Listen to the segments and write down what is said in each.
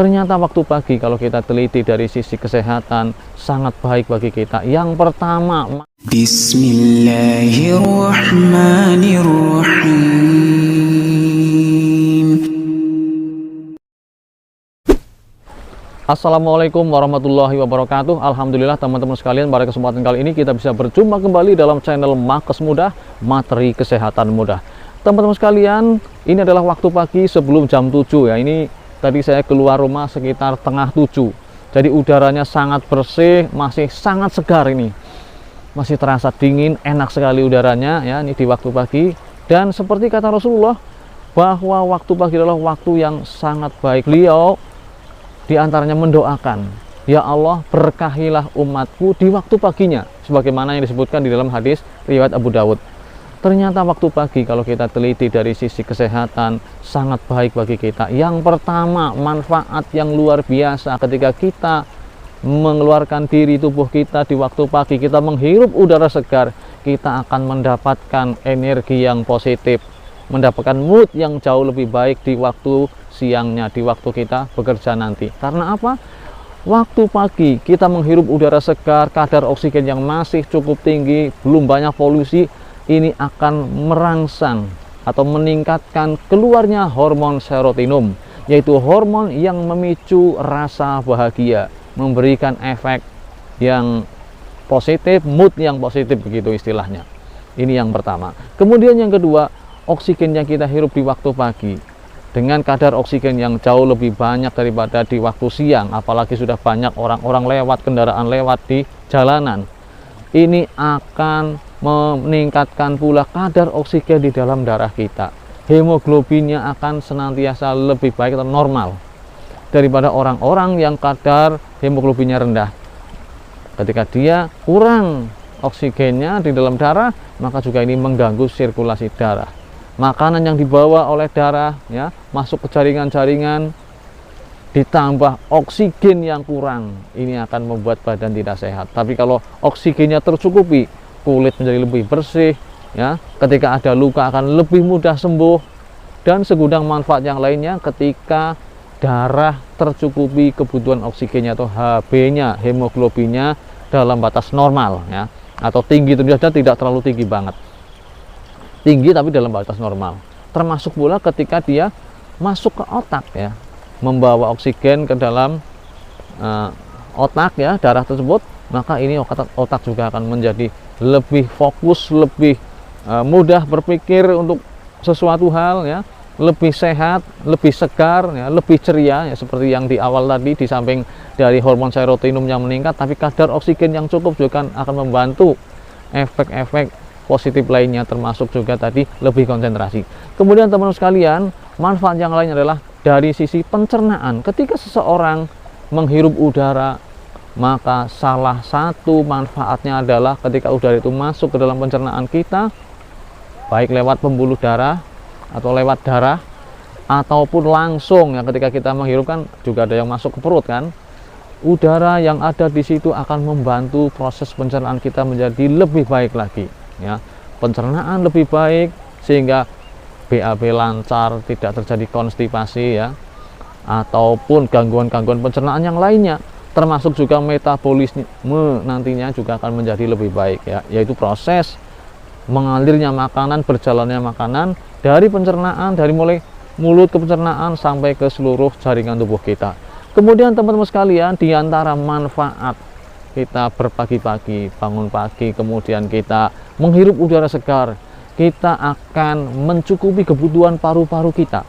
Ternyata waktu pagi kalau kita teliti dari sisi kesehatan sangat baik bagi kita. Yang pertama, Bismillahirrahmanirrahim. Assalamualaikum warahmatullahi wabarakatuh. Alhamdulillah teman-teman sekalian, pada kesempatan kali ini kita bisa berjumpa kembali dalam channel Makes Mudah, materi kesehatan mudah. Teman-teman sekalian, ini adalah waktu pagi sebelum jam 7 ya. Ini tadi saya keluar rumah sekitar tengah 7. Jadi udaranya sangat bersih, masih sangat segar ini. Masih terasa dingin, enak sekali udaranya ya, ini di waktu pagi. Dan seperti kata Rasulullah bahwa waktu pagi adalah waktu yang sangat baik. Beliau di antaranya mendoakan, ya Allah, berkahilah umatku di waktu paginya, sebagaimana yang disebutkan di dalam hadis riwayat Abu Dawud. Ternyata waktu pagi kalau kita teliti dari sisi kesehatan sangat baik bagi kita. Yang pertama, manfaat yang luar biasa ketika kita mengeluarkan diri tubuh kita di waktu pagi, kita menghirup udara segar, kita akan mendapatkan energi yang positif, mendapatkan mood yang jauh lebih baik di waktu siangnya, di waktu kita bekerja nanti. Karena apa? Waktu pagi kita menghirup udara segar, kadar oksigen yang masih cukup tinggi, belum banyak polusi, ini akan merangsang atau meningkatkan keluarnya hormon serotonin, yaitu hormon yang memicu rasa bahagia, memberikan efek yang positif, mood yang positif begitu istilahnya. Ini yang pertama. Kemudian yang kedua, oksigen yang kita hirup di waktu pagi dengan kadar oksigen yang jauh lebih banyak daripada di waktu siang, apalagi sudah banyak orang-orang lewat, kendaraan lewat di jalanan, ini akan meningkatkan pula kadar oksigen di dalam darah kita. Hemoglobinnya akan senantiasa lebih baik atau normal daripada orang-orang yang kadar hemoglobinnya rendah. Ketika dia kurang oksigennya di dalam darah, maka juga ini mengganggu sirkulasi darah. Makanan yang dibawa oleh darah ya masuk ke jaringan-jaringan, ditambah oksigen yang kurang, ini akan membuat badan tidak sehat. Tapi kalau oksigennya tercukupi, kulit menjadi lebih bersih ya, ketika ada luka akan lebih mudah sembuh. Dan segudang manfaat yang lainnya ketika darah tercukupi kebutuhan oksigennya atau HB-nya, hemoglobinnya dalam batas normal ya, atau tinggi, tentu saja tidak terlalu tinggi banget, tinggi tapi dalam batas normal. Termasuk pula ketika dia masuk ke otak ya, membawa oksigen ke dalam otak ya, darah tersebut, maka ini otak juga akan menjadi lebih fokus, lebih mudah berpikir untuk sesuatu hal ya, lebih sehat, lebih segar ya, lebih ceria ya, seperti yang di awal tadi. Di samping dari hormon serotonin yang meningkat, tapi kadar oksigen yang cukup juga akan membantu efek-efek positif lainnya, termasuk juga tadi lebih konsentrasi. Kemudian teman-teman sekalian, manfaat yang lain adalah dari sisi pencernaan. Ketika seseorang menghirup udara, maka salah satu manfaatnya adalah ketika udara itu masuk ke dalam pencernaan kita, baik lewat pembuluh darah atau lewat darah, ataupun langsung ya, ketika kita menghirup kan juga ada yang masuk ke perut kan, udara yang ada di situ akan membantu proses pencernaan kita menjadi lebih baik lagi ya, pencernaan lebih baik sehingga BAB lancar, tidak terjadi konstipasi ya, ataupun gangguan-gangguan pencernaan yang lainnya, termasuk juga metabolisme nantinya juga akan menjadi lebih baik ya, yaitu proses mengalirnya makanan, berjalannya makanan dari pencernaan, dari mulai mulut ke pencernaan sampai ke seluruh jaringan tubuh kita. Kemudian teman-teman sekalian, di antara manfaat kita berpagi-pagi, bangun pagi, kemudian kita menghirup udara segar, kita akan mencukupi kebutuhan paru-paru kita.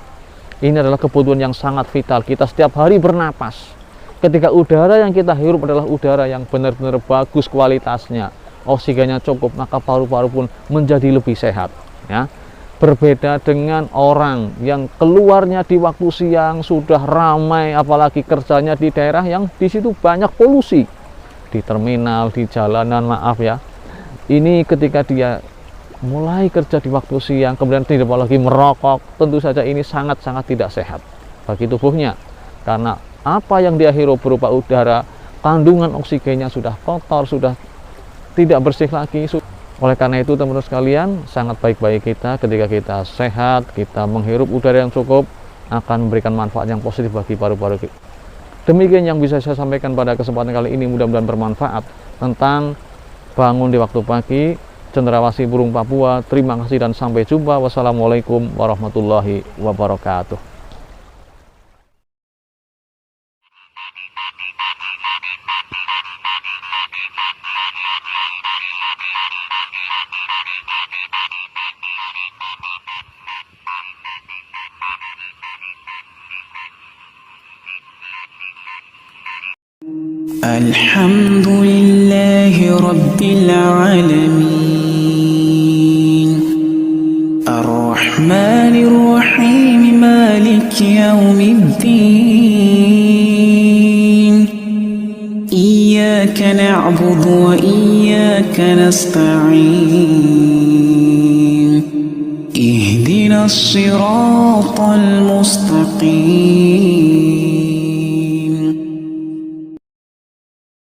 Ini adalah kebutuhan yang sangat vital. Kita setiap hari bernapas. Ketika udara yang kita hirup adalah udara yang benar-benar bagus kualitasnya, oksigennya cukup, maka paru-paru pun menjadi lebih sehat ya. Berbeda dengan orang yang keluarnya di waktu siang, sudah ramai, apalagi kerjanya di daerah yang di situ banyak polusi, di terminal, di jalanan, maaf ya. Ini ketika dia mulai kerja di waktu siang, kemudian tidak lagi merokok, tentu saja ini sangat-sangat tidak sehat bagi tubuhnya. Karena apa yang dia hirup berupa udara, kandungan oksigennya sudah kotor, sudah tidak bersih lagi. Oleh karena itu teman-teman sekalian, sangat baik bagi kita ketika kita sehat, kita menghirup udara yang cukup, akan memberikan manfaat yang positif bagi paru-paru kita. Demikian yang bisa saya sampaikan pada kesempatan kali ini, mudah-mudahan bermanfaat tentang bangun di waktu pagi, cendrawasih burung Papua. Terima kasih dan sampai jumpa. Wassalamualaikum warahmatullahi wabarakatuh. Alhamdulillahi Rabbil Alamin Ar-Rahmanir Rahim Maliki Yawmiddin Iyyaka na'budu wa iyyaka nasta'in Ihdinas siratal mustaqim